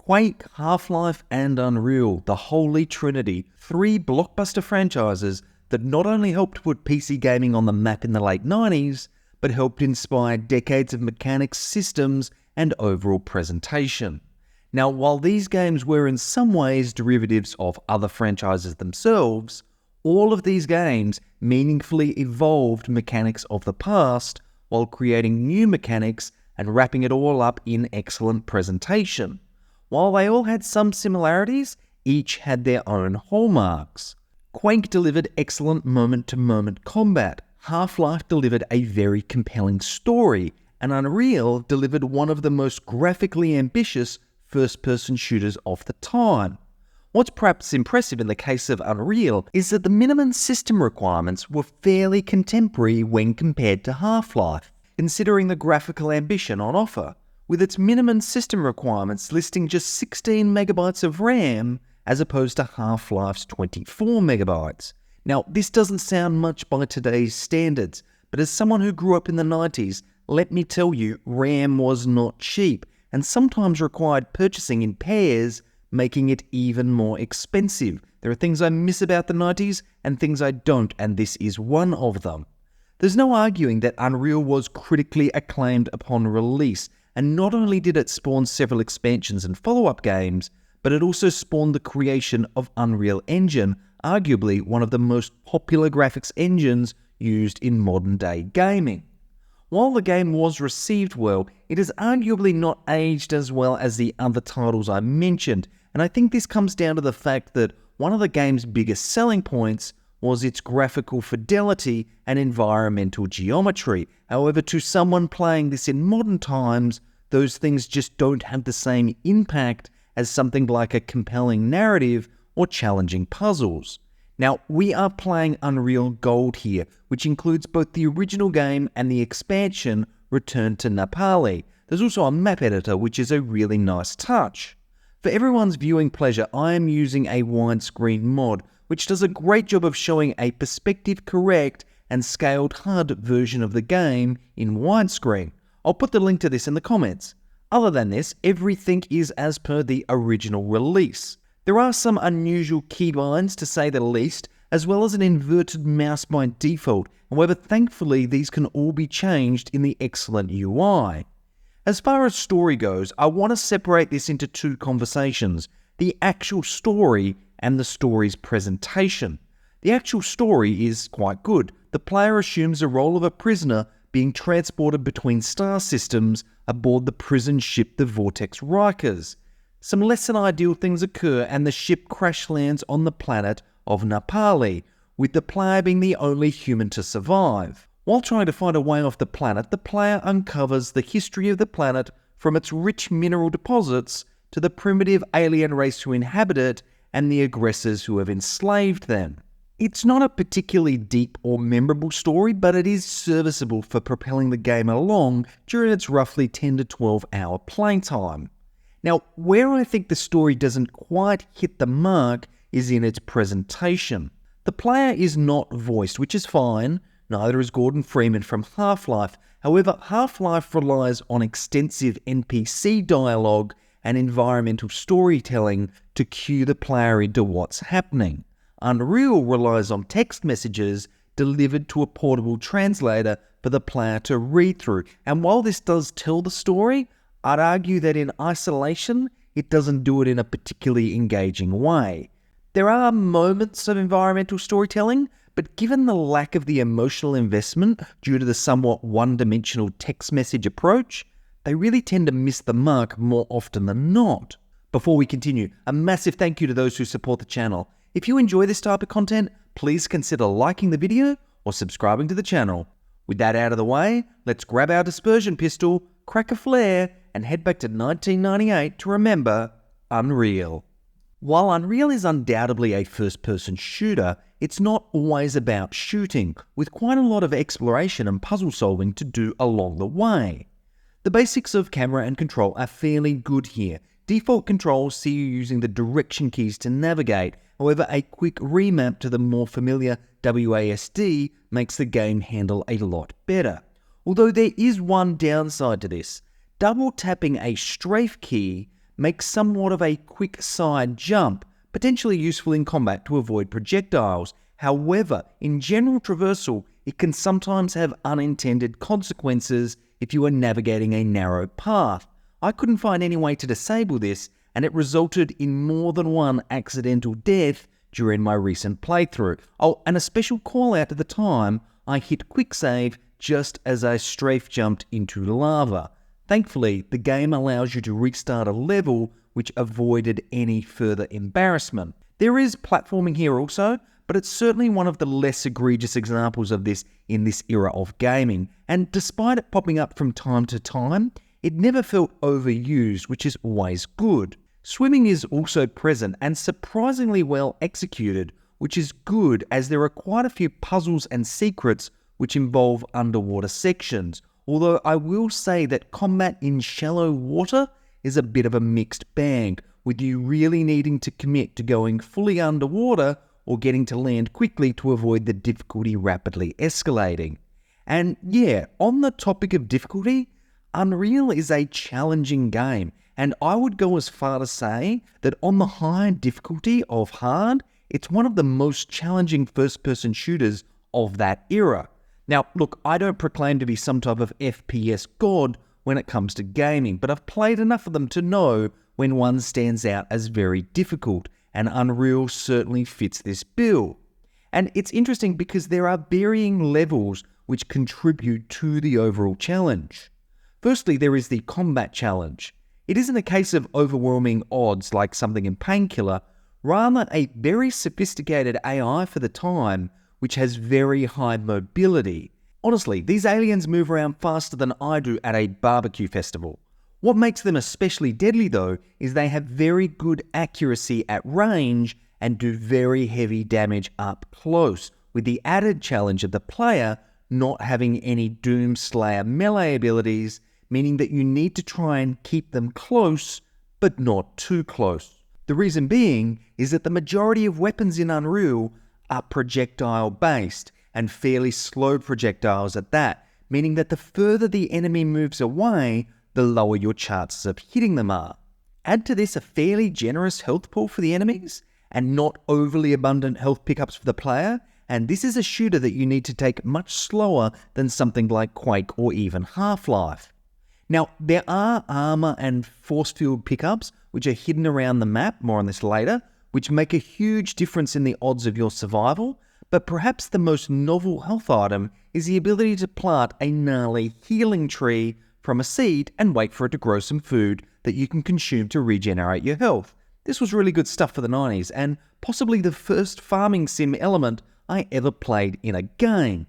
Quake, Half-Life, and Unreal, the holy trinity, 3 blockbuster franchises that not only helped put PC gaming on the map in the late 90s, but helped inspire decades of mechanics, systems, and overall presentation. Now, while these games were in some ways derivatives of other franchises themselves, all of these games meaningfully evolved mechanics of the past while creating new mechanics and wrapping it all up in excellent presentation. While they all had some similarities, each had their own hallmarks. Quake delivered excellent moment-to-moment combat, Half-Life delivered a very compelling story, and Unreal delivered one of the most graphically ambitious first-person shooters of the time. What's perhaps impressive in the case of Unreal is that the minimum system requirements were fairly contemporary when compared to Half-Life, considering the graphical ambition on offer, with its minimum system requirements listing just 16 megabytes of RAM as opposed to Half-Life's 24 megabytes. Now, this doesn't sound much by today's standards, but as someone who grew up in the 90s, let me tell you, RAM was not cheap, and sometimes required purchasing in pairs, making it even more expensive. There are things I miss about the 90s and things I don't, and this is one of them. There's no arguing that Unreal was critically acclaimed upon release, and not only did it spawn several expansions and follow-up games, but it also spawned the creation of Unreal Engine, arguably one of the most popular graphics engines used in modern-day gaming. While the game was received well, it has arguably not aged as well as the other titles I mentioned, and I think this comes down to the fact that one of the game's biggest selling points was its graphical fidelity and environmental geometry. However, to someone playing this in modern times, those things just don't have the same impact as something like a compelling narrative or challenging puzzles. Now, we are playing Unreal Gold here, which includes both the original game and the expansion Return to Nepali. There's also a map editor, which is a really nice touch. For everyone's viewing pleasure, I am using a widescreen mod, which does a great job of showing a perspective-correct and scaled HUD version of the game in widescreen. I'll put the link to this in the comments. Other than this, everything is as per the original release. There are some unusual keybinds to say the least, as well as an inverted mouse by default. However, thankfully these can all be changed in the excellent UI. As far as story goes, I want to separate this into 2 conversations: the actual story and the story's presentation. The actual story is quite good. The player assumes the role of a prisoner being transported between star systems aboard the prison ship the Vortex Rikers. Some less than ideal things occur and the ship crash lands on the planet of Nepali, with the player being the only human to survive. While trying to find a way off the planet, the player uncovers the history of the planet from its rich mineral deposits to the primitive alien race who inhabit it and the aggressors who have enslaved them. It's not a particularly deep or memorable story, but it is serviceable for propelling the game along during its roughly 10 to 12 hour playtime. Now, where I think the story doesn't quite hit the mark is in its presentation. The player is not voiced, which is fine. Neither is Gordon Freeman from Half-Life. However, Half-Life relies on extensive NPC dialogue and environmental storytelling to cue the player into what's happening. Unreal relies on text messages delivered to a portable translator for the player to read through. And while this does tell the story, I'd argue that in isolation, it doesn't do it in a particularly engaging way. There are moments of environmental storytelling, but given the lack of the emotional investment due to the somewhat one-dimensional text message approach, they really tend to miss the mark more often than not. Before we continue, a massive thank you to those who support the channel. If you enjoy this type of content, please consider liking the video or subscribing to the channel. With that out of the way, let's grab our dispersion pistol, crack a flare, and head back to 1998 to remember Unreal. While Unreal is undoubtedly a first-person shooter, it's not always about shooting, with quite a lot of exploration and puzzle solving to do along the way. The basics of camera and control are fairly good here. Default controls see you using the direction keys to navigate, however a quick remap to the more familiar WASD makes the game handle a lot better. Although there is one downside to this. Double tapping a strafe key makes somewhat of a quick side jump, potentially useful in combat to avoid projectiles. However, in general traversal, it can sometimes have unintended consequences if you are navigating a narrow path. I couldn't find any way to disable this, and it resulted in more than one accidental death during my recent playthrough. Oh, and a special call out at the time, I hit quick save just as I strafe jumped into lava. Thankfully, the game allows you to restart a level, which avoided any further embarrassment. There is platforming here also, but it's certainly one of the less egregious examples of this in this era of gaming, and despite it popping up from time to time, it never felt overused, which is always good. Swimming is also present and surprisingly well executed, which is good as there are quite a few puzzles and secrets which involve underwater sections, although I will say that combat in shallow water is a bit of a mixed bag, with you really needing to commit to going fully underwater or getting to land quickly to avoid the difficulty rapidly escalating. And yeah, on the topic of difficulty, Unreal is a challenging game, and I would go as far to say that on the high difficulty of hard, it's one of the most challenging first-person shooters of that era. Now, look, I don't proclaim to be some type of FPS god when it comes to gaming, but I've played enough of them to know when one stands out as very difficult, and Unreal certainly fits this bill. And it's interesting because there are varying levels which contribute to the overall challenge. Firstly, there is the combat challenge. It isn't a case of overwhelming odds like something in Painkiller, rather a very sophisticated AI for the time, which has very high mobility. Honestly, these aliens move around faster than I do at a barbecue festival. What makes them especially deadly though, is they have very good accuracy at range and do very heavy damage up close, with the added challenge of the player not having any Doomslayer melee abilities, meaning that you need to try and keep them close, but not too close. The reason being is that the majority of weapons in Unreal are projectile-based, and fairly slow projectiles at that, meaning that the further the enemy moves away, the lower your chances of hitting them are. Add to this a fairly generous health pool for the enemies, and not overly abundant health pickups for the player, and this is a shooter that you need to take much slower than something like Quake or even Half-Life. Now, there are armor and force field pickups which are hidden around the map, more on this later, which make a huge difference in the odds of your survival, but perhaps the most novel health item is the ability to plant a gnarly healing tree from a seed and wait for it to grow some food that you can consume to regenerate your health. This was really good stuff for the 90s, and possibly the first farming sim element I ever played in a game.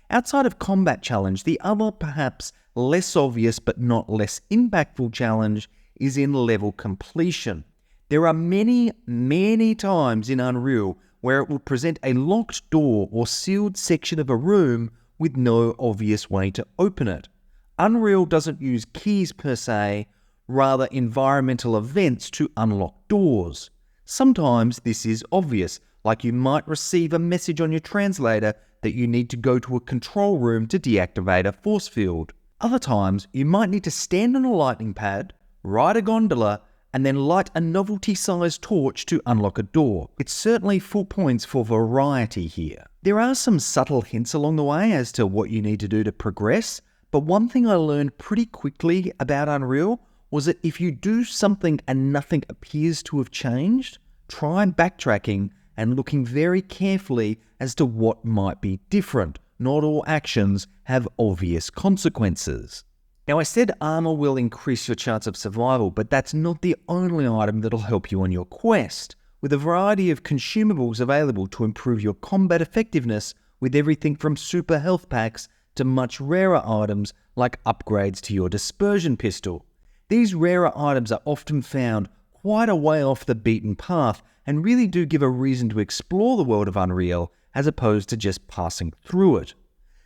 Outside of combat challenge, the other perhaps less obvious but not less impactful challenge is in level completion. There are many times in Unreal where it will present a locked door or sealed section of a room with no obvious way to open it. Unreal doesn't use keys per se, rather environmental events to unlock doors. Sometimes this is obvious, like you might receive a message on your translator that you need to go to a control room to deactivate a force field. Other times, you might need to stand on a lightning pad, ride a gondola, and then light a novelty-sized torch to unlock a door. It's certainly full points for variety here. There are some subtle hints along the way as to what you need to do to progress, but one thing I learned pretty quickly about Unreal was that if you do something and nothing appears to have changed, try backtracking and looking very carefully as to what might be different. Not all actions have obvious consequences. Now, I said armor will increase your chance of survival, but that's not the only item that'll help you on your quest. With a variety of consumables available to improve your combat effectiveness, with everything from super health packs to much rarer items like upgrades to your dispersion pistol. These rarer items are often found quite a way off the beaten path and really do give a reason to explore the world of Unreal as opposed to just passing through it.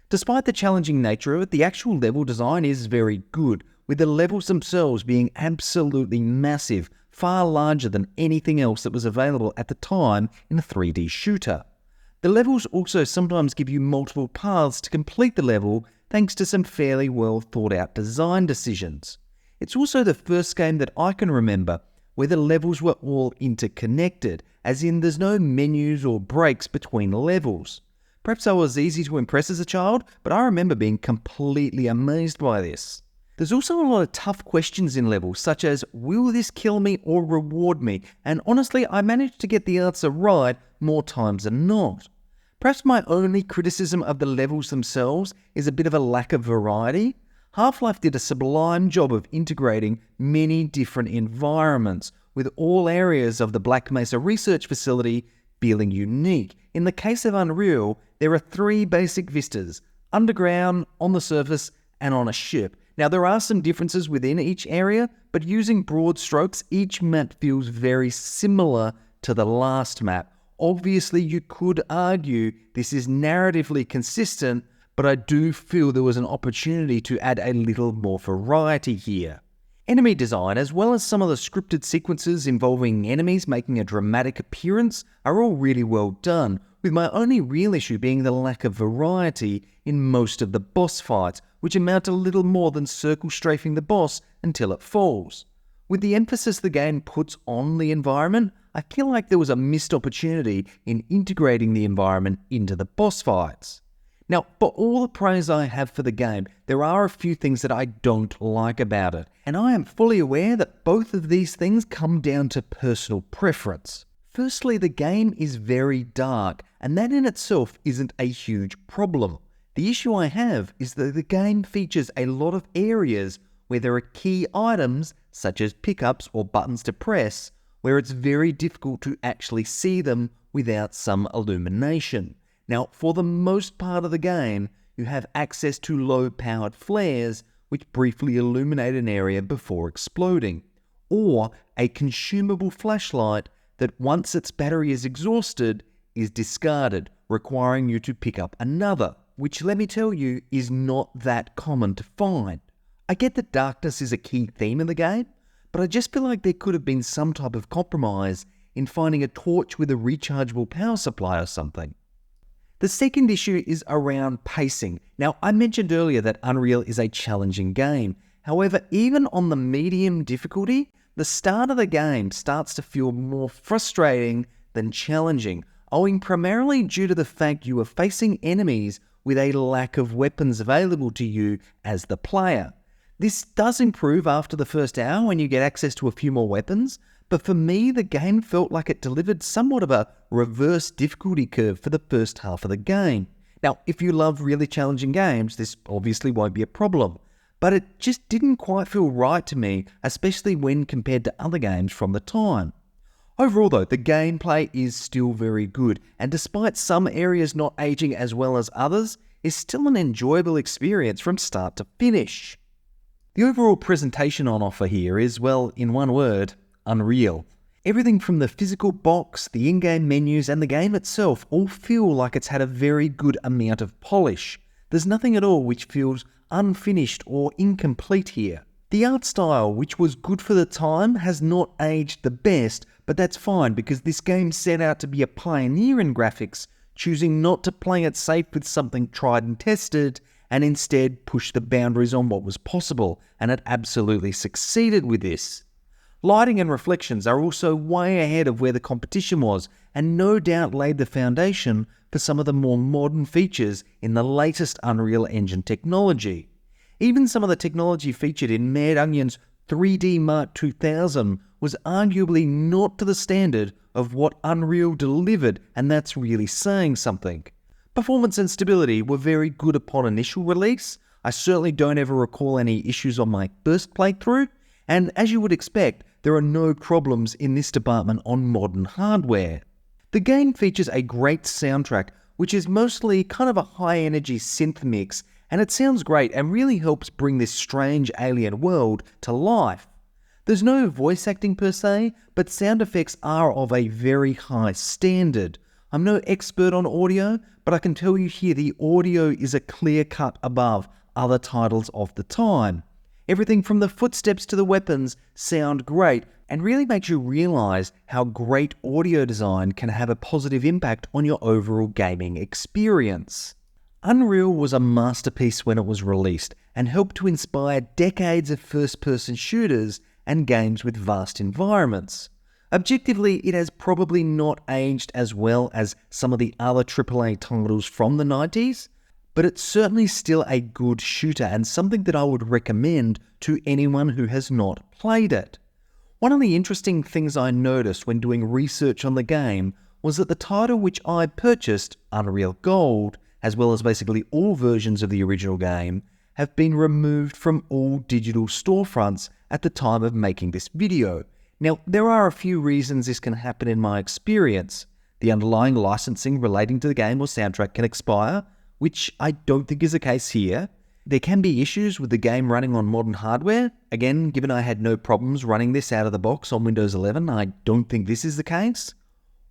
Despite the challenging nature of it, the actual level design is very good, with the levels themselves being absolutely massive, far larger than anything else that was available at the time in a 3D shooter. The levels also sometimes give you multiple paths to complete the level thanks to some fairly well thought out design decisions. It's also the first game that I can remember where the levels were all interconnected, as in there's no menus or breaks between levels. Perhaps I was easy to impress as a child, but I remember being completely amazed by this. There's also a lot of tough questions in levels, such as, will this kill me or reward me? And honestly, I managed to get the answer right more times than not. Perhaps my only criticism of the levels themselves is a bit of a lack of variety. Half-Life did a sublime job of integrating many different environments, with all areas of the Black Mesa research facility feeling unique. In the case of Unreal, there are 3 basic vistas: underground, on the surface, and on a ship. Now, there are some differences within each area, but using broad strokes, each map feels very similar to the last map. Obviously, you could argue this is narratively consistent, but I do feel there was an opportunity to add a little more variety here. Enemy design, as well as some of the scripted sequences involving enemies making a dramatic appearance, are all really well done, with my only real issue being the lack of variety in most of the boss fights, which amount to little more than circle strafing the boss until it falls. With the emphasis the game puts on the environment, I feel like there was a missed opportunity in integrating the environment into the boss fights. Now, for all the praise I have for the game, there are a few things that I don't like about it, and I am fully aware that both of these things come down to personal preference. Firstly, the game is very dark, and that in itself isn't a huge problem. The issue I have is that the game features a lot of areas where there are key items, such as pickups or buttons to press, where it's very difficult to actually see them without some illumination. Now, for the most part of the game, you have access to low-powered flares, which briefly illuminate an area before exploding, or a consumable flashlight that once its battery is exhausted, is discarded, requiring you to pick up another, which, let me tell you, is not that common to find. I get that darkness is a key theme in the game, but I just feel like there could have been some type of compromise in finding a torch with a rechargeable power supply or something. The second issue is around pacing. Now, I mentioned earlier that Unreal is a challenging game. However, even on the medium difficulty, the start of the game starts to feel more frustrating than challenging, owing primarily due to the fact you are facing enemies with a lack of weapons available to you as the player. This does improve after the first hour when you get access to a few more weapons, but for me, the game felt like it delivered somewhat of a reverse difficulty curve for the first half of the game. Now, if you love really challenging games, this obviously won't be a problem, but it just didn't quite feel right to me, especially when compared to other games from the time. Overall though, the gameplay is still very good, and despite some areas not aging as well as others, is still an enjoyable experience from start to finish. The overall presentation on offer here is, well, in one word, unreal. Everything from the physical box, the in-game menus, and the game itself all feel like it's had a very good amount of polish. There's nothing at all which feels unfinished or incomplete here. The art style, which was good for the time, has not aged the best, but that's fine because this game set out to be a pioneer in graphics, choosing not to play it safe with something tried and tested, and instead push the boundaries on what was possible, and it absolutely succeeded with this. Lighting and reflections are also way ahead of where the competition was, and no doubt laid the foundation for some of the more modern features in the latest Unreal Engine technology. Even some of the technology featured in Mad Onion's 3D Mark 2000 was arguably not to the standard of what Unreal delivered, and that's really saying something. Performance and stability were very good upon initial release. I certainly don't ever recall any issues on my first playthrough, and as you would expect, there are no problems in this department on modern hardware. The game features a great soundtrack, which is mostly kind of a high-energy synth mix, and it sounds great and really helps bring this strange alien world to life. There's no voice acting per se, but sound effects are of a very high standard. I'm no expert on audio, but I can tell you here the audio is a clear cut above other titles of the time. Everything from the footsteps to the weapons sound great and really makes you realise how great audio design can have a positive impact on your overall gaming experience. Unreal was a masterpiece when it was released and helped to inspire decades of first-person shooters and games with vast environments. Objectively, it has probably not aged as well as some of the other AAA titles from the 90s, but it's certainly still a good shooter and something that I would recommend to anyone who has not played it. One of the interesting things I noticed when doing research on the game was that the title which I purchased, Unreal Gold, as well as basically all versions of the original game, have been removed from all digital storefronts at the time of making this video. Now, there are a few reasons this can happen in my experience. The underlying licensing relating to the game or soundtrack can expire, which I don't think is the case here. There can be issues with the game running on modern hardware. Again, given I had no problems running this out of the box on Windows 11, I don't think this is the case.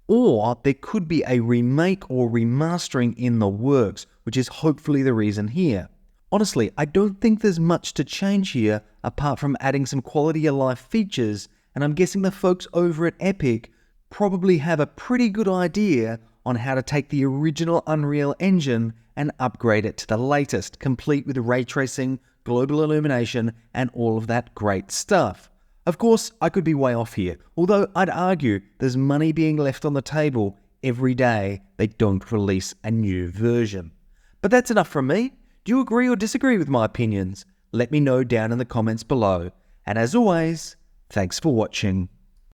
Or there could be a remake or remastering in the works, which is hopefully the reason here. Honestly, I don't think there's much to change here apart from adding some quality of life features, and I'm guessing the folks over at Epic probably have a pretty good idea on how to take the original Unreal Engine and upgrade it to the latest, complete with ray tracing, global illumination, and all of that great stuff. Of course, I could be way off here, although I'd argue there's money being left on the table every day they don't release a new version. But that's enough from me. Do you agree or disagree with my opinions? Let me know down in the comments below. And as always, thanks for watching.